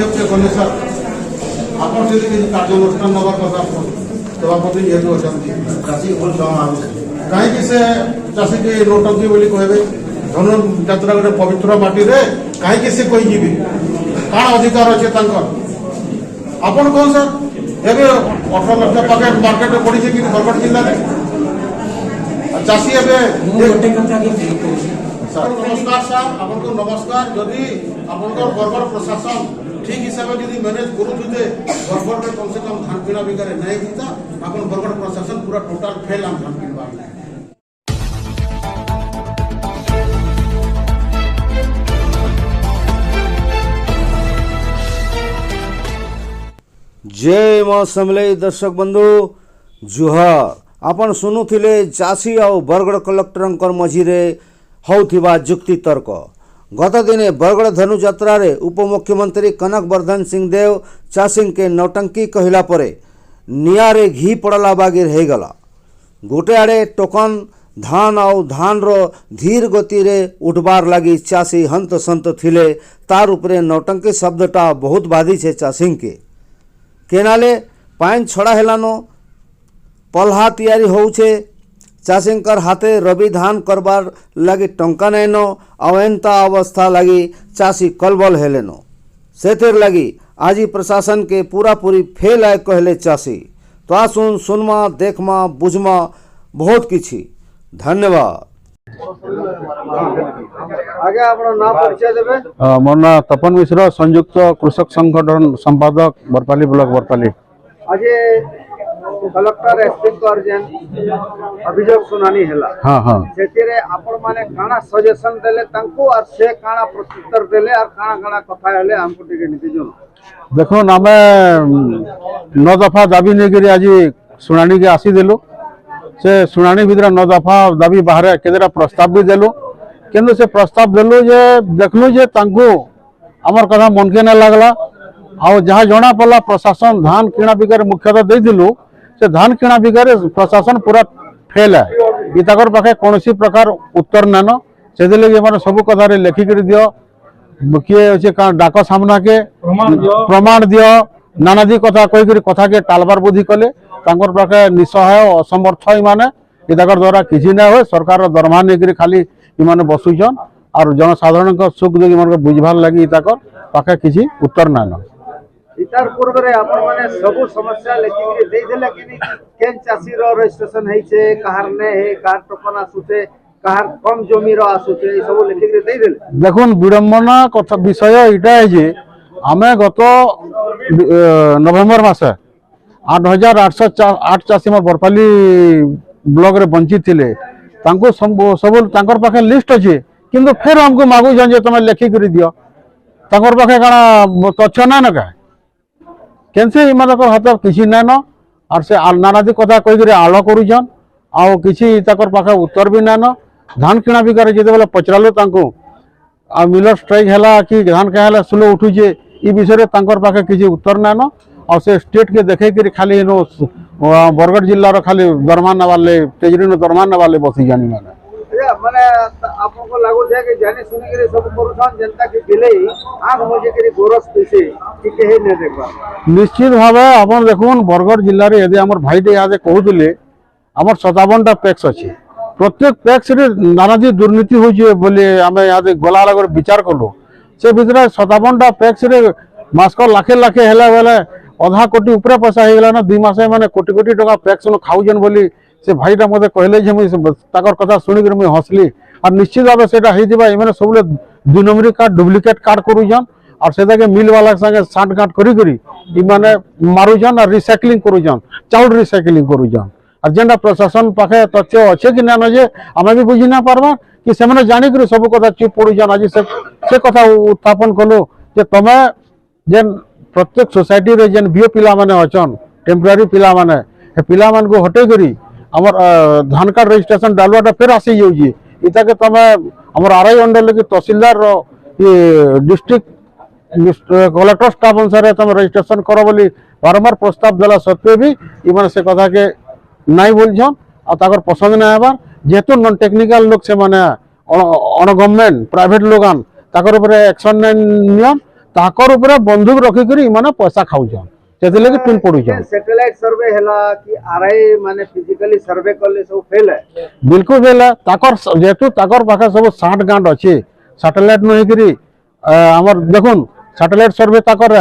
विज्ञप्ति कले सर आप कार्यानुष्ठान नवा कथा सभापति जेहतु अच्छा चाषी कहीं से चाषी की नौटंकी बोली कहबे धनु जात्रा गोटे पवित्र माटी रे कहीं से कही जीवी कौन अधिकार अच्छे आपन कौन सर एवं 18 लाख पाके मार्केट में पड़ी कि बरगढ़ जिले में चाषी नमस्कार सर आपको नमस्कार जदि आप बरगढ़ प्रशासन ठीक हिसाब से मैनेज करुते बरगढ़ में कम से कम धान किणा बिकारे नहीं जीता आप बरगढ़ प्रशासन पूरा टोटाल फेल आम धान किणवा जय मां समलेई दर्शक बंधु जुहार आपण शुणुथिले चाषी और बरगढ़ कलेक्टर मझीरे होउथिबा जुक्ति तर्क गत दिने बरगढ़ धनु यात्रा रे उपमुख्यमंत्री कनक वर्धन सिंह देव चाषी के नौटंकी कहला परे नियारे घी पड़ला बागिर हो गला गोटे आड़े टोकन धान और धान रो धीर गति रे उठबार लगी चाषी हंत संत थिले तार उपरे नौटंकी शब्दटा बहुत बाधी छे चाषी के केनाले पाइन छड़ा हेलानो पल्हा तैयारी होउछे चाषींकर हाथे रबी धान करबार लगी टंका नैनो अवेन्ता अवस्था लगी चाषी कलबल हेलेनो सेतेर लगी आज प्रशासन के पूरा पूरी फेल आए कहले चाषी तो आसुन सुनमा देखमा बुझमा बहुत किछि धन्यवाद। आगे आपन नाम परिचय देबे। मोर ना तपन मिश्र संयुक्त कृषक संगठन संपादक बरपाली ब्लॉक बरपाली। आज कलेक्टर एसपी को अर्जन अभियोग सुनानी हैला। हां हां सेतिरे आपण माने काना सजेशन देले तांको और से काना प्रत्युत्तर देले और काना काना कथा हेले हमको टिके नीति जन देखो नामे 9 दफा दाबी ने गिरी आज सुनानी के आसी देलो से सुनानी भीतर 9 दफा दाबी बाहर केदरा प्रस्ताव भी देलो केंद्र से प्रस्ताव देलो जे देखलो जे तांको हमर कथा मन के न लागला आ जहां जणा पला प्रशासन धान किणा बिकार मुख्यतः दे दिलु से धान किणा बिकार प्रशासन पूरा फेल है इताकर पाखे कोनोसी प्रकार उत्तर नानो से दिले जे माने सब कथा रे लेखि कर दियो किए होचे का डाक सामना के प्रमाण दियो नानादी कथा कहि कर कथा के टालबार बुद्धि कले तांकर पाखे निसहाय असमर्थ माने इताकर द्वारा किछि ना होय सरकार दरमा ने कर खाली इमाने बसुजन और जनसाधारण को सुख दुख मन को बुझबार लागि इताकर पाखे किछि उत्तर नानो इतार पूर्व रे आपण माने सब समस्या लेखि के दे देला कि केन चासी रो रजिस्ट्रेशन है छे कहार ने है कार टोकन आसुचे कहार कम जमी रो आसुचे ई सब लेखि के दे देले देखुन विडंबना कथा विषय इटा है जे आमे गत नवेम्बर मासे 8808 चासी मोर बरपाली ब्लॉक रे वंचित थिले तांको सब तांकर पाखे लिस्ट अछि किंतु फिर हमको मागु जन जे तमे लेखि कर दियो तांकर पाखे काना तथ्य ना न का केनसे इमानकर हाथ किसी नाइन और से नानादी कथा कहीकि आल करुन आउ कि पाखे उत्तर भी नाइन धान किणा बिकार जिते बेले पचरालु आ मिलर स्ट्राइक है कि धान क्या स्लो उठुचे ये विषय पाखे किसी उत्तर नाइन और से स्टेट के देखे खाली बरगढ़ जिलार खाली दरमा नवाले तेजरी दरमा नवाले बसी जानी माने माने आपको लागो जे कि जानी सुनी के सब करूछन जनता के बिले आग मोजे के गोरस पैसे कि केहे ने देखबा निश्चित भावे अपन देखुन बरगढ़ जिल्ला रे यदि हमर भाईटे यादे कहउतले हमर 57 टा पैक्स अछि प्रत्येक पैक्स रे नानादी दुर्नीति हो जे बोले हमें यादे गोला लगर विचार करलो से भीतर 57 टा पैक्स रे मास्को लाखे लाखे हैला बेले आधा कोटी ऊपर पैसा हे गेला ना 2 मासे माने कोटी कोटी टका पैक्स न खाउजन बोली से भाईटा मते कहले जे मुई ताकर कथा सुनि कर मुई हसली और निश्चित भाव सेटा हे दिबा एमने सबले 2 नंबरी कार्ड डुप्लीकेट कार्ड करूजन और सेटा के मिल वाला संगे साठ गांठ करी करी ई माने मारुजन और रिसाइक्लिंग करूजन चाउल रिसाइक्लिंग करूजन और जेंडा प्रशासन पाखे तथ्य अच्छे कि ना जे हमें भी बुझी ना पारबा कि से माने जानि कर सब कथा चुप पड़ुजन आज से कथा उत्थापन कलो जे तमे जेन प्रत्येक सोसाइटी रे जेन बीओ पिला माने अछन टेम्पररी पिला माने हे पिला मान को हटे करी हमर धान कार्ड रजिस्ट्रेशन डालवाटा फिर आसी जाउजी इता के तमे हमर आरआई अंडर लगी तहसीलदार रो ये डिस्ट्रिक्ट कलेक्टर स्टाफ अनुसार तुम रजिस्ट्रेशन करो बोली बारंबार प्रस्ताव देला सत्वे भी इमान से कथा के नहीं बोलछन आ ताकर पसंद ना हेबार जेहेतु नॉन टेक्निकल लोग से माने अन गवर्नमेंट प्राइवेट लोगन ताकर ऊपर एक्शन नियम ताकर ऊपर बंदूक रखिकरी इमाने पैसा खाउछन सेति लगे पिन पड़ुछन। सैटेलाइट सर्वे हैला कि आरआई माने फिजिकली सर्वे करले सब फेल है। बिल्कुल बेला ताकर जेतु ताकर पाखे सब 60 गांड अछि सैटेलाइट न हेकरी हमर देखुन सैटेलाइट सर्वे ताकर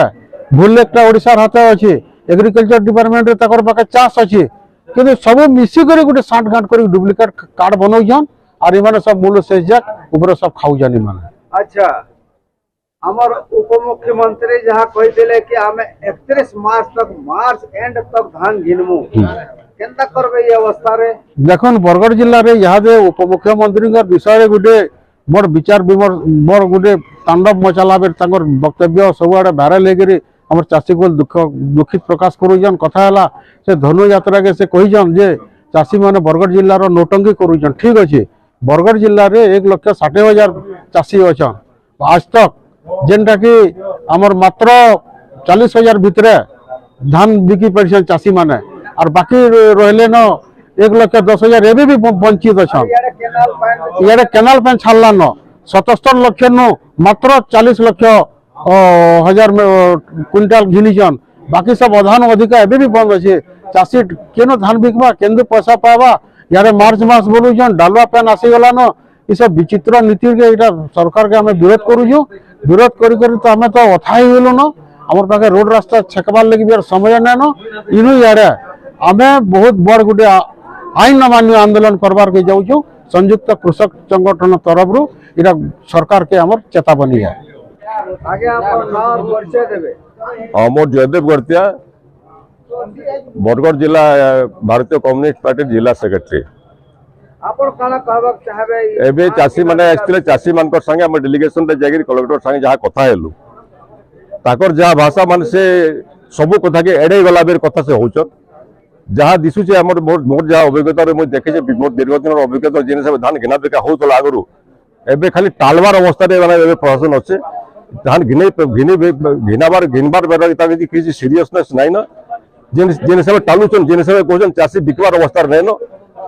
भूल एकटा ओडिसा हाथे अछि एग्रीकल्चर डिपार्टमेंट रे ताकर पाखे चाष अछि किंतु सब मिसी करी गुटे 60 गांड करी डुप्लीकेट कार्ड बनौछन और इमाने सब मूल से जाक ऊपर सब खाउछन इमाने। अच्छा हमर उप मुख्यमंत्री जहाँ कहते कि हमें 31 मार्च एंड तक धान घिनमु केनता करबे ये अवस्था रे। देखुन बरगढ़ जिल्ला रे यहाँ दे उप मुख्यमंत्री विषय गुटे बड़ विचार विमर्श बड़ गुटे तांडव मचाला बेर तांकर वक्तव्य सबुआडे भाइराल हेकरी हमर चाषी को दुखित प्रकाश करूछन। कथा हला से धनु यात्रा के से कहिछन जे चाषी माने बरगढ़ जिल्ला रो नोटंकी करूछन। ठीक अछि बरगढ़ जिल्ला रे 1,60,000 चाषी अछन आज तक जेनटा कि हमर मात्र 40,000 भितरे धान बिकी परिछन चाषी माने और बाकी रहले न 1,10,000 एबे भी वंचित अछन। यारे केनाल पैन छाड़ला न 77 लाख नु मात्र 40 लाख हजार क्विंटाल घिनीछन बाकी सब अधान अधिका एबे भी बंद अछि। चाषी केनो धान बिकबा केंदु पैसा पावा यारे मार्च मास बोलुछन डालुआ पैन आसी गला न ई सब विचित्र नीति के इटा सरकार के हमें विरोध करूछु। विरोध करी तो हमें तो अथाई होलो न हमर पाखे रोड रास्ता छकबार लगी भी समय नै न इनु यारे हमें बहुत बड़ गुटे आईन अमान्य आंदोलन करबार के जाउछु। संयुक्त कृषक संगठन तरफ रु इटा सरकार के हमर चेतावनी है। आगे आप नाम परिचय देबे। मोर जयदेव गड़तिया बरगढ़ जिला भारतीय कम्युनिस्ट पार्टी जिला सेक्रेटरी। आपण काना कहबा चाहबे एबे चाषी माने आस्तिले चाषी मानकर संगे हम डेलीगेशन रे जागिर कलेक्टर संगे जहा कथा हेलु ताकर जहा भाषा मान से सब कथा के एडे गला बेर कथा से होचन जहा दिसु छे हमर मोर जहा अभिज्ञता रे मो देखे छे मोर दीर्घ दिन अभिज्ञता जेने सब धान घिना बेका होतला आगरु एबे खाली टालवार अवस्था रे माने एबे प्रशासन अछि धान घिनाबार घिनबार बेर ता किछि सीरियसनेस नै न जेने सब टालुचन जेने सब कहचन चाषी बिकबार अवस्था नै न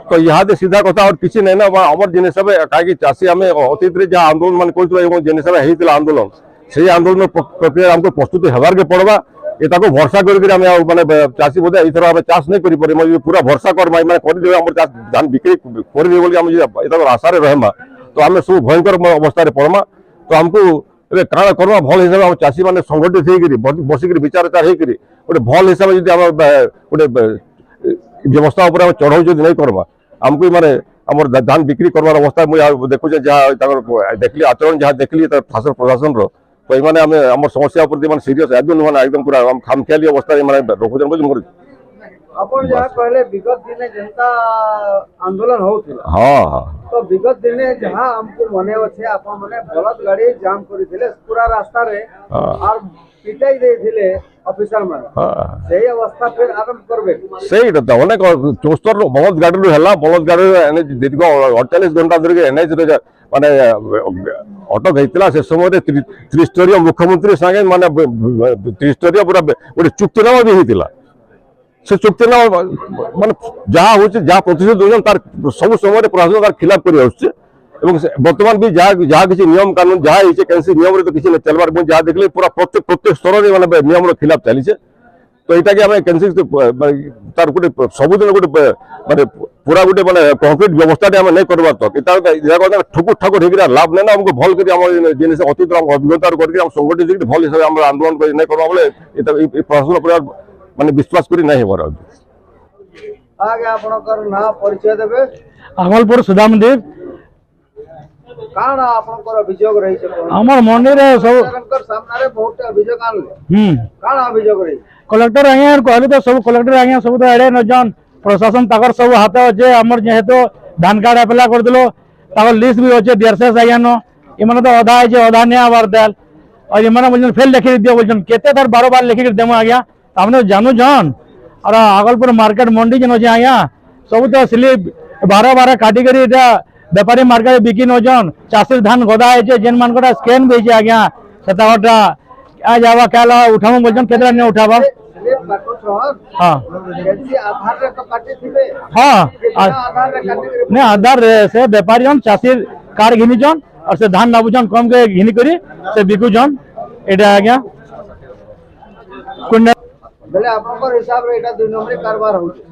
तो यहाँ दे सीधा कथा और किसी नहीं ना आमर जिन सब कहीं चाषी आम अतीत में जहाँ आंदोलन मान कहते जिन सब होता आंदोलन से आंदोलन प्रक्रिया हमको प्रस्तुत होबार के पड़वा ये भरसा कर माने चाषी बोधे एथर आम चाष नहीं करें पूरा भरसा कर माने करदे धान बिक्री कर आशा रहमा तो आम सब भयंकर अवस्था पड़मा तो हमको काण करवा भल हिसाब से चाषी मैंने संगठित होकर बसिक विचार होकर गोटे भल हिसाब से गोटे व्यवस्था उपर चढ़ाऊ नहीं करवा आमको माने आम धान बिक्री करवार अवस्था मुझे देखुचे जहाँ देखली आचरण जहाँ देखली शासन प्रशासन तो ये आम समस्या प्रति सीरीयस एकदम एकदम पूरा खामखियाली अवस्था रखुचन बोली मोर अपन जहाँ कहले विगत दिने जनता आंदोलन होउथिला। हाँ हाँ तो विगत दिने जहाँ हमको मने अच्छे अपन मने बलद गाड़ी जाम करिथिले पूरा रास्ता रे और पिटाई देथिले ऑफिसर माने सही अवस्था फिर आरंभ करबे सही तो अनेक 74 बलद गाड़ी हला बलद गाड़ी एनएच दीर्घ 48 घंटा धरिक एनएच रे माने अटक होता से समय त्रिस्तरीय मुख्यमंत्री संगे माने त्रिस्तरीय पूरा गोटे चुक्तिनामा भी होता से चुक्तिनामा माने जहाँ हो जहाँ प्रतिशत दूसर तार सब समय प्रशासन तार खिलाफ कर बर्तमान भी जहाँ किसी नियम कानून जहाँ होती कैंसी नियम तो किसी चलबार जहाँ देखले पूरा प्रत्येक स्तर में माने नियम खिलाफ चली तो यहाँ कि आम कैंसी तार गोटे सबुदिन गोटे माने पूरा गोटे माने कंक्रीट व्यवस्था आम नहीं करवा तो ठुकुर ठाकुर होकर लाभ नहीं ना हमको भल कर जिन अतीत अभिज्ञता करके संगठित भल हिसाब से आंदोलन नहीं करवा बोले प्रशासन माने विश्वास करी नहीं हो आगे आपनकर नाम परिचय देबे। आगलपुर सुदाम देव काना आपनकर अभियोग रही छै हमर मंडी रे सब सरकार सामने रे बहुत अभियोग आनले काना अभियोग रही कलेक्टर आगे कहले तो सब कलेक्टर आगे सब तो एडे न जन प्रशासन ताकर सब हाथ जे हमर जेहेतु धान कार्ड अप्लाई कर दिलो ताकर लिस्ट भी होचे डीआरसीएस आगे न इमने तो आधा है जे आधा ने आवर देल और इमने बोलन फेल लिखि दियो बोलन केते बार 12 बार लिखि देमो आगे हमने जानू जान और आगलपुर मार्केट मंडी जन होचे आगे सब तो स्लिप 12 काटी करी व्यापारी मार्केट बिकी नजन चाषी धान गदा है जेन मान स्कैन भी है आज्ञा सतावटा आ जावा क्या उठाऊ बोलछन केतरा ने उठावा हां आधार रे तो काटी थिबे हां आधार रे काटी ने आधार से व्यापारी जन चाषी कार्ड घिनी जन और से धान नाबुजन कम के घिनी करी से बिकु जन এটা আজ্ঞা কুইন্টাল বেলে আপনার হিসাব রে এটা 2 নম্বরে কারবার হচ্ছে।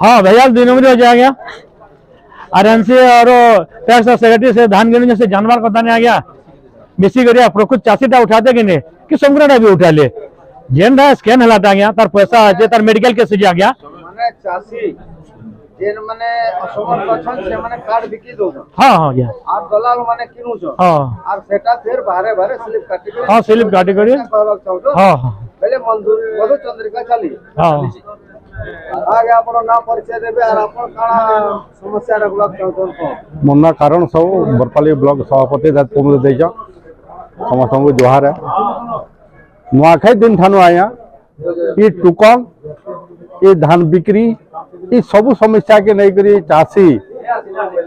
हाँ भैया 2 नंबर हो जाएगा आरएमसी और टैक्स सेक्रेटरी से धान गिनने से जानवर कथा नहीं आ गया बेसी करिया प्रकृत चाषीटा उठाते कि नहीं कि संग्रहटा भी उठा ले जेन स्कैन हलाता गया तार पैसा जे तार मेडिकल केस आ गया মানে চাষী যেন মানে অসমর্থ আছেন সে মানে কার্ড বিকি দউছন हाँ हाँ गया আর দলাল মানে কিনুছন हाँ আর সেটা ফের বারে বারে স্লিপ কাটি করে हाँ स्लिप काटी करी कहबाक चाहतो हाँ हाँ বেলে মঞ্জুরি মধু চন্দ্রিকা চালি हाँ আগে আপনার না পরিচয় দেবে আর আপনার কাଣା সমস্যা রাখবাক চাহতন কোন मुन्ना कारण सब बरपाली ब्लॉक सभापति दायित्व मुझे देजा समस्त को जुहार है नुआखाई दिन ठानु आया ये टुकन ये धान बिक्री ये सब समस्या के नहीं करी चाषी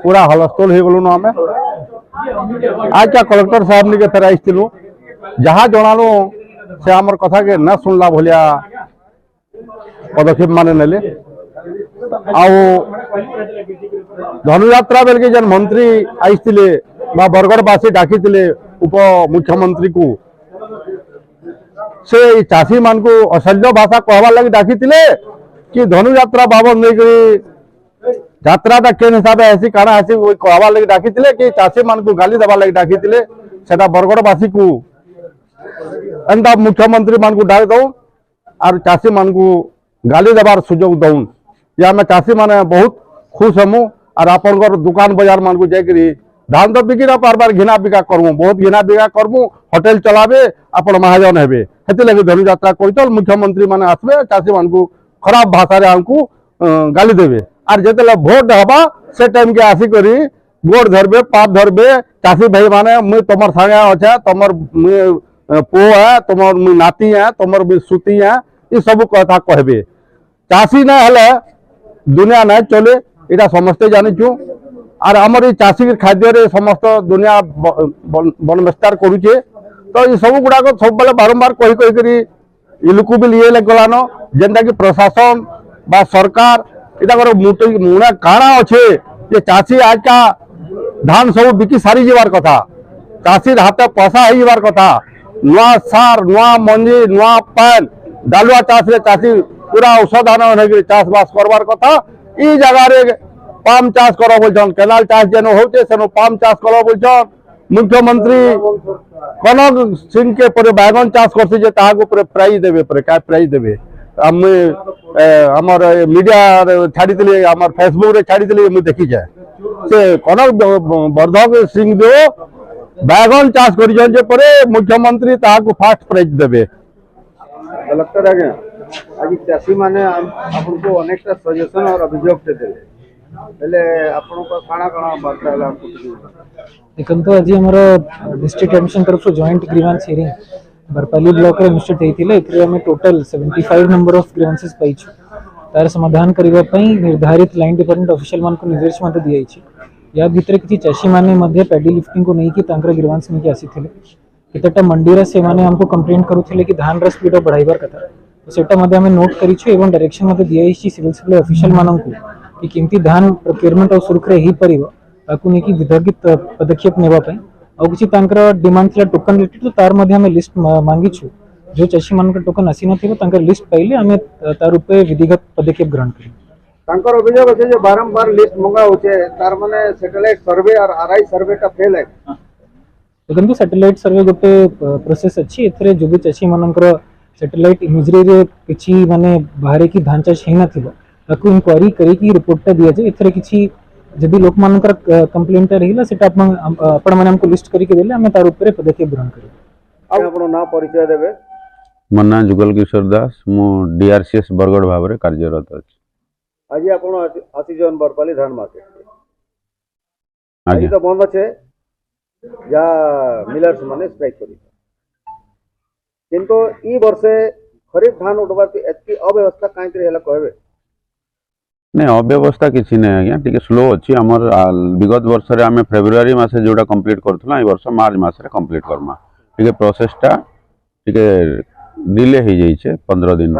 पूरा हलस्थल हो गलु आम आज क्या कलेक्टर साहब ने फेर आसलु जहाँ जनालु से आमर कथा के न सुनला भलिया पदक्षेप मान नेले धनुयात्रा बेल के जन मंत्री आईथिले बा बरगड़वासी डाकी उप मुख्यमंत्री को से चाषी मान को असह्य भाषा कहवार लगी डाकी कि धनुयात्रा बाबद नहीं करी यात्राटा केन हिसाब से ऐसी काना ऐसी कहवार लगी डाकी कि चाषी मान को गाली देवार लगी डाकी सेटा बरगड़वासी को एंता मुख्यमंत्री मान को डाक दऊ और चाषी मान को गाली देवार सुजोग दऊन या मैं चाषी माने बहुत खुश हमू और आपन दुकान बाजार मान को जाकरी धान तो बिकी ना बार बार घिना बिका करमु बहुत घिना बिका करमु होटेल चलाबे आपण महाजन हेबे हेते लगे धनुयात्रा करतल मुख्यमंत्री माने आसबे चाषी मान को खराब भाषा रे हमको गाली देबे और जेतेला भोट हबा से टाइम के आसी करी गोड़ धरबे पाप धरबे चाषी भाई माने मुई तमर संगे अच्छा तमर पो है तमर मुई नाती है तमर भी सुती है ये सब कथा कहबे चाषी ना हेले दुनिया ना चले यहाँ समस्ते जानिचु और आमर चाषी खाद्य रे समस्त दुनिया बन विस्तार करुचे तो ये सब गुड़ाक सब बेले बारंबार कही कही करी इलुकु भी लिए गलान जेनटा कि प्रशासन बा सरकार इताकर मुना काଣା अच्छे जे चाषी आज का धान सब बिकी सारी जीवार कथा चाषी हाथ पैसा हो जीवार कथा नुआ सार नुआ मंजी नुआ पैन डालुआ चाष रे चाषी पूरा औषधान चाष बास करवार कथा ई जगह रे पाम चाष कर बोलछन केनाल चाष जेनो होते सेनो पाम चाष कर बोलछन मुख्यमंत्री कनक सिंह के पर बैगन चाष करसी जे ताहा को प्राइज देबे पर काय प्राइज देबे हम हमर मीडिया छाड़ी दिले हमर फेसबुक रे छाड़ी दिले मु देखि जाय से कनक वर्धक सिंह जो बैगन चाष करिजन जे परे मुख्यमंत्री ताहा को फर्स्ट प्राइज देबे कलेक्टर आगे आज चाषी माने आपको अनेक सजेशन और अभियोग देते बेले आपन को काना काना बार्ता हला देखंतो आज हमर डिस्ट्रिक्ट एडमिशन तरफ joint grievance hearing Barpali block रे अनुष्ठित हेतिले एथरे हम टोटल 75 नंबर ऑफ ग्रीवेंसेस पाइछु तार समाधान करिवा पई निर्धारित लाइन डिपार्टमेंट ऑफिशियल मान को निर्देश मते दियाई छि या भीतर किछि चाषी माने मध्ये पैडी लिफ्टिंग को नहीं कि तांकर ग्रीवेंस में कि आसीथिले केतटा मंडी रे से माने हमको कंप्लेंट करूथिले कि धान र स्पीड बढ़ाइबार कथा तो सेटा मध्ये हम नोट करिछु एवं डायरेक्शन मध्ये दियाई छि सिविल सप्लाई ऑफिशियल मानन को कि केमती धान प्रोक्योरमेंट और सुरक्षा ही परिबो ताकू नहीं कि विभागित पदक्षेप नेबा पई और किछि तांकर डिमांड थिला टोकन रिलेटेड तो तार मध्ये हम लिस्ट मांगी छु जो चाषी मान टोकन आसी नथिबो तांकर लिस्ट पाइले हम तार ऊपर विधिगत पदक्षेप ग्रहण करी तांकर अभियोग अछि जे बारंबार लिस्ट मंगा होचे तार माने सैटेलाइट सर्वे और आरआई सर्वे टा फेल है देखंतु सैटेलाइट सर्वे गोटे प्रोसेस अछि एथरे जो भी चाषी मानकर सैटेलाइट इमेजरी रे किछि माने बाहरे की धान चाष हेना थिबो ताकू इंक्वायरी करी कि रिपोर्ट दिया जाए एथरे किछि जदि लोक मानकर कंप्लेंट रहिला सेटा आपण माने हमको लिस्ट करी के देले हम तार ऊपर पदक्षेप ग्रहण करी अब आपन ना परिचय देबे मन्ना जुगल किशोर दास मु डीआरसीएस बरगड़ भाव में कार्यरत अछि आज आपन आसी जन बरपाली धान मार्केट आज आज्ञा तो बंद अच्छे या मिलर्स माने स्ट्राइक करी किंतु ई वर्षे खरीफ धान उठबाती एतकी अव्यवस्था काईतरी हैला कहबे नहीं अव्यवस्था किसी नहीं आज्ञा टिके स्लो अच्छी आमर विगत वर्ष रे आमे फेब्रुआरी मासे जोड़ा कंप्लीट करथला ए वर्ष मार्च मास रे कंप्लीट करमा टिके प्रोसेसटा टिके डिले हो जाई छे 15 दिन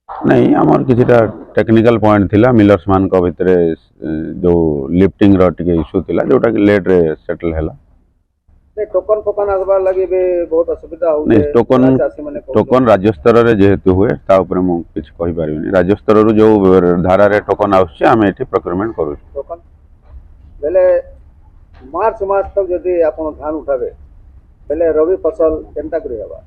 नहीं आमर किछटा टेक्निकल पॉइंट थिला मिलर्स मान को भितरे जो लिफ्टिंग रो टिके इशू थिला जोटा कि लेट रे सेटल हैला नहीं टोकन फोकन आसबार लगे भी बहुत असुविधा हो नहीं टोकन राज्य स्तर रे जेहेतु हुए ता ऊपर मु किछ कहि परिबिनी राज्य स्तर रो जो धारा रे टोकन आउछ आमे एठी प्रोक्योरमेंट करू टोकन बेले मार्च मास तक जदि आपण धान उठाबे बेले रबी फसल केनता करि हबा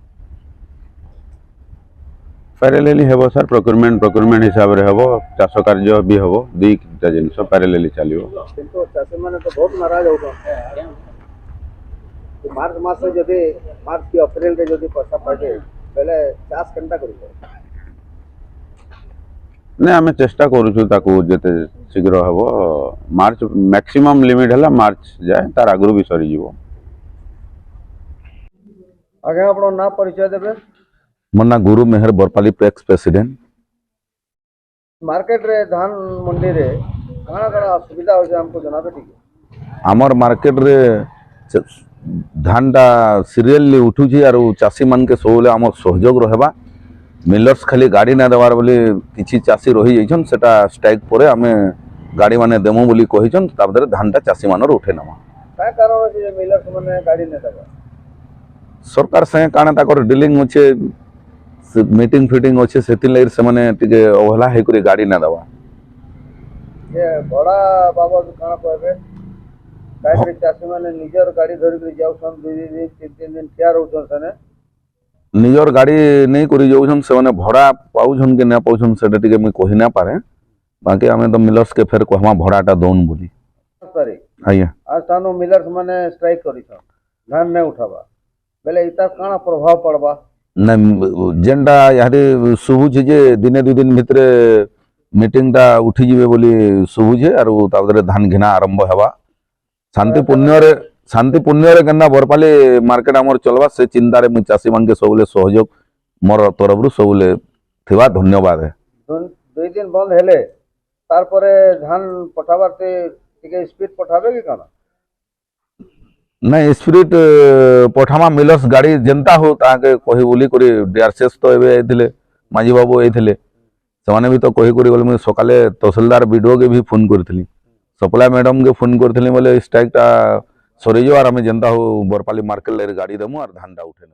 पैरेलली हेबो सर प्रोक्योरमेंट हिसाब रे हेबो चाष कार्य भी हेबो दुईटा जिनस पैरेलली चलिबो किंतु चाषी माने तो बहुत नाराज होतो मार्च मास से जदि मार्च की अप्रैल रे जदि पैसा पाइबे बेले चाष केनता करिबो ने आमे चेष्टा करूछु ताकू जते शीघ्र हेबो मार्च मैक्सिमम लिमिट हला मार्च जाए तार आगु भी सरी जीवो आगे आपनो ना परिचय देबे मोर ना गुरु मेहर बरपाली पैक्स प्रेसिडेंट मार्केट रे धान मंडी रे काना काना सुविधा होय हमको जनाबे ठीक आमर मार्केट रे धान टा सीरियली उठुची आरो चासी मान के सोले आमर सहयोग रहबा मिलर्स खाली गाड़ी ना देवार बोली किछि चासी रही जाइछन सेटा स्ट्राइक परे आमे गाड़ी माने देमु बोली कहिछन ताबदरे धान टा चासी मानर उठे नमा का कारण जे मिलर्स माने गाड़ी ने देबा सरकार संगे काना ताकर डीलिंग होचे मीटिंग फिटिंग होचे सेति लाइर से माने टिके अवहेला हे करी गाड़ी ना देवा ये बड़ा बाबा काना कहबे काहे चासी माने निजर गाड़ी धरि के जाउछन 2 दिन 3 दिन ठिया रहउछन सने निजर गाड़ी नहीं करी जाउछन से माने भड़ा पाउछन के ना पाउछन सेटा टिके मैं कहि ना पारे बाकी हमें तो मिलर्स के फेर कहमा भड़ाटा दोन बोली सॉरी आइया आज तानो मिलर्स माने स्ट्राइक करिछन धान नै उठाबा बेले इता काना प्रभाव पड़बा ना जेनटा यारे सुबुझे जे दिने 2 दिन भितरे मीटिंग टा उठी जिवे बोली सुबुझे आरो ताबदरे धान घिना आरंभ हेबा शांति पुण्य रे केना बरपाली मार्केट हमर चलबा से चिंता रे मु चासी मान के सबले सहयोग मोर तरफ रु सबले थिबा धन्यवाद है 2 दिन बंद हेले तार परे धान पठाबाते टिके स्पीड पठाबे कि काना नहीं स्पिरिट पठामा मिलर्स गाड़ी जेंता हो ताके कहि बोली करी डीआरसीएस तो एबे आइथिले माजी बाबू आइथिले समाने भी तो कहि करी बोले मु सकाले तहसीलदार वीडियो के भी फोन करथिली सप्लाई मैडम के फोन करथिली बोले स्ट्राइक टा सरी जो आर हमें जेंता हो बरपाली मार्केट ले गाड़ी देमु और धान टा उठे